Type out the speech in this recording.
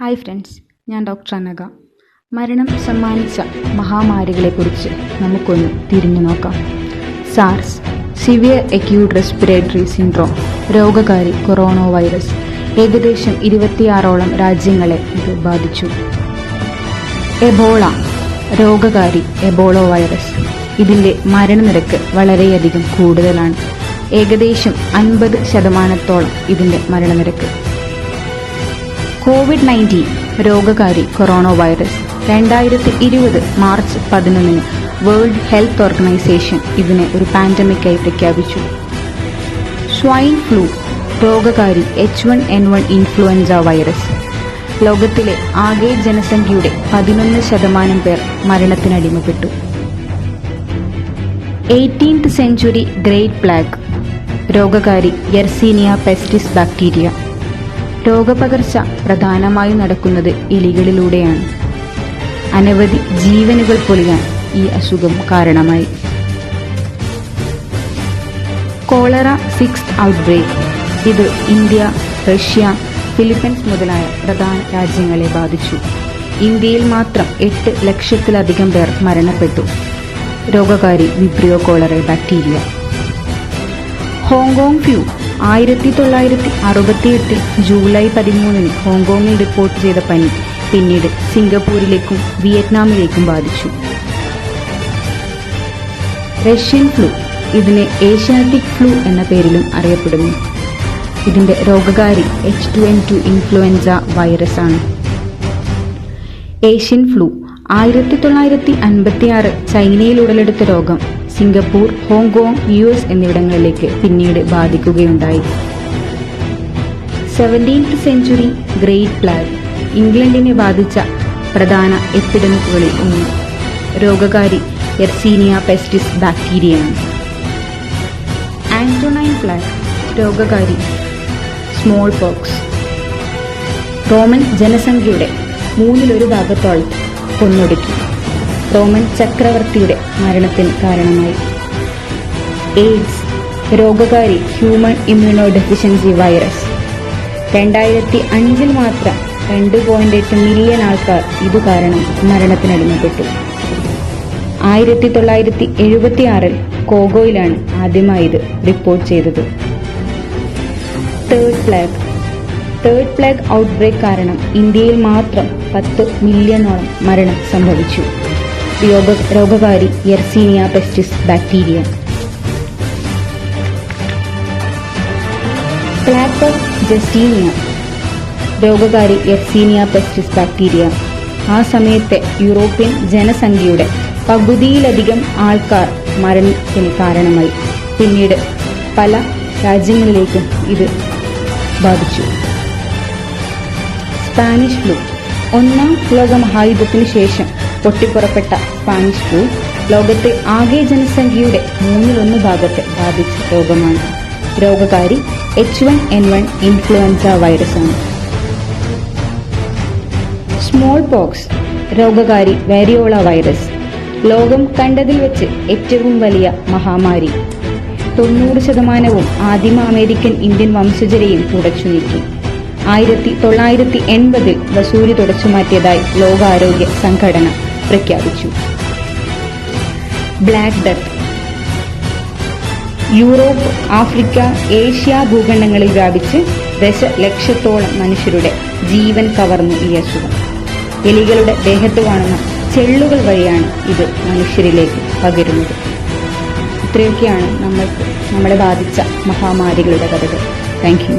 Hi friends, ഞാൻ doctor Anagha. മരണം സമ്മാനിച്ച മഹാമാരികളെക്കുറിച്ച് നമുക്കൊന്ന് തിരിഞ്ഞു നോക്കാം. SARS, severe acute respiratory syndrome, രോഗകാരി കൊറോണ വൈറസ്. ഏകദേശം 26ഓളം രാജ്യങ്ങളെ ഇത് ബാധിച്ചു. എബോള, രോഗകാരി എബോള വൈറസ്. ഇതിൻ്റെ മരണനിരക്ക് വളരെയധികം കൂടുതലാണ്. ഏകദേശം 50% ഇതിൻ്റെ മരണനിരക്ക്. കോവിഡ്-19 രോഗകാരി corona virus. 2020 March 11 World Health Organization ഇതിനെ ഒരു പാൻഡമിക്കായി പ്രഖ്യാപിച്ചു. സ്വൈൻ ഫ്ലൂ, രോഗകാരി H1N1 ഇൻഫ്ലുവൻസ വൈറസ്. ലോകത്തിലെ ആകെ ജനസംഖ്യയുടെ 11% പേർ മരണത്തിനടിമപ്പെട്ടു. 18th സെഞ്ച്വറി ഗ്രേറ്റ് പ്ലാഗ്, രോഗകാരി യെർസീനിയ പെസ്റ്റിസ് ബാക്ടീരിയ. രോഗപകർച്ച പ്രധാനമായും നടക്കുന്നത് എലികളിലൂടെയാണ്. അനവധി ജീവനുകൾ പൊലിയാൻ ഈ അസുഖം കാരണമായി. Cholera 6th outbreak. ഇത് ഇന്ത്യ, റഷ്യ, ഫിലിപ്പീൻസ് മുതലായ പ്രധാന രാജ്യങ്ങളെ ബാധിച്ചു. ഇന്ത്യയിൽ മാത്രം 8 ലക്ഷത്തിലധികം പേർ മരണപ്പെട്ടു. രോഗകാരി Vibrio cholera bacteria. Hong Kong flu. 1968 July 13 ഹോങ്കോങ്ങിൽ റിപ്പോർട്ട് ചെയ്ത പനി പിന്നീട് സിംഗപ്പൂരിലേക്കും വിയറ്റ്നാമിലേക്കും ബാധിച്ചു. റഷ്യൻ ഫ്ലൂ, ഇതിനെ ഏഷ്യാറ്റിക് ഫ്ലൂ എന്ന പേരിലും അറിയപ്പെടുന്നു. ഇതിന്റെ രോഗകാരി H2N2 ഇൻഫ്ലുവൻസ വൈറസ് ആണ്. Asian flu. 1956 ചൈനയിൽ ഉടലെടുത്ത രോഗം സിംഗപ്പൂർ, ഹോങ്കോങ്, US എന്നിവിടങ്ങളിലേക്ക് പിന്നീട് ബാധിക്കുകയുണ്ടായി. 17th century great plague. ഇംഗ്ലണ്ടിനെ ബാധിച്ച പ്രധാന എപ്പിഡമിക്കുകളിൽ ഒന്ന്. രോഗകാരി യെർസീനിയ പെസ്റ്റിസ് ബാക്ടീരിയയാണ്. ആന്റോണൈൻ പ്ലാഗ്, രോഗകാരി സ്മോൾ പോക്സ്. റോമൻ ജനസംഖ്യയുടെ 1/3 കൊന്നൊടുക്കി. റോമൻ ചക്രവർത്തിയുടെ മരണത്തിന് കാരണമായി. എയ്ഡ്സ്, രോഗകാരി ഹ്യൂമൻ ഇമ്മ്യൂണോ ഡെഫിഷ്യൻസി വൈറസ്. 2005 മാത്രം 2.8 മില്യൺ ആൾക്കാർ ഇതു കാരണം മരണത്തിനടിമപ്പെട്ടു. 1976 കോഗോയിലാണ് ആദ്യമായി ഇത് റിപ്പോർട്ട് ചെയ്തത്. തേർഡ് പ്ലാഗ് ഔട്ട്ബ്രേക്ക് കാരണം ഇന്ത്യയിൽ മാത്രം 10 മില്യണോളം മരണം സംഭവിച്ചു. രോഗകാരി Yersinia pestis bacteria. Plague of Justinian, രോഗകാരി യെർസീനിയ പെസ്റ്റിസ് ബാക്ടീരിയ. ആ സമയത്തെ യൂറോപ്യൻ ജനസംഖ്യയുടെ പകുതിയിലധികം ആൾക്കാർ മരണത്തിന് കാരണമായി. പിന്നീട് പല രാജ്യങ്ങളിലേക്കും ഇത് ബാധിച്ചു. Spanish flu. 1ാം ലോക മഹായുദ്ധത്തിന് ശേഷം പൊട്ടിപ്പുറപ്പെട്ട സ്പാനിഷ് ഫ്ലൂ ലോകത്തെ ആകെ ജനസംഖ്യയുടെ 1/3 ബാധിച്ച രോഗമാണ്. രോഗകാരി H1N1 ഇൻഫ്ലുവൻസ വൈറസാണ്. സ്മോൾ പോക്സ്, രോഗകാരി വാരിയോള വൈറസ്. ലോകം കണ്ടതിൽ വെച്ച് ഏറ്റവും വലിയ മഹാമാരി. 90% ആദിമ അമേരിക്കൻ ഇന്ത്യൻ വംശജരെയും തുടച്ചു നീക്കി. 1980 വസൂരി തുടച്ചുമാറ്റിയതായി ലോകാരോഗ്യ സംഘടന പ്രഖ്യാപിച്ചു. Black death. Europe, Africa, Asia ഭൂഖണ്ഡങ്ങളിൽ വ്യാപിച്ച് ദശലക്ഷത്തോളം മനുഷ്യരുടെ ജീവൻ കവർന്നു ഈ അസുഖം. എലികളുടെ ദേഹത്ത് കാണുന്ന ചെള്ളുകൾ വഴിയാണ് ഇത് മനുഷ്യരിലേക്ക് പകരുന്നത്. ഇത്രയൊക്കെയാണ് നമ്മളെ ബാധിച്ച മഹാമാരികളുടെ കഥകൾ. Thank you.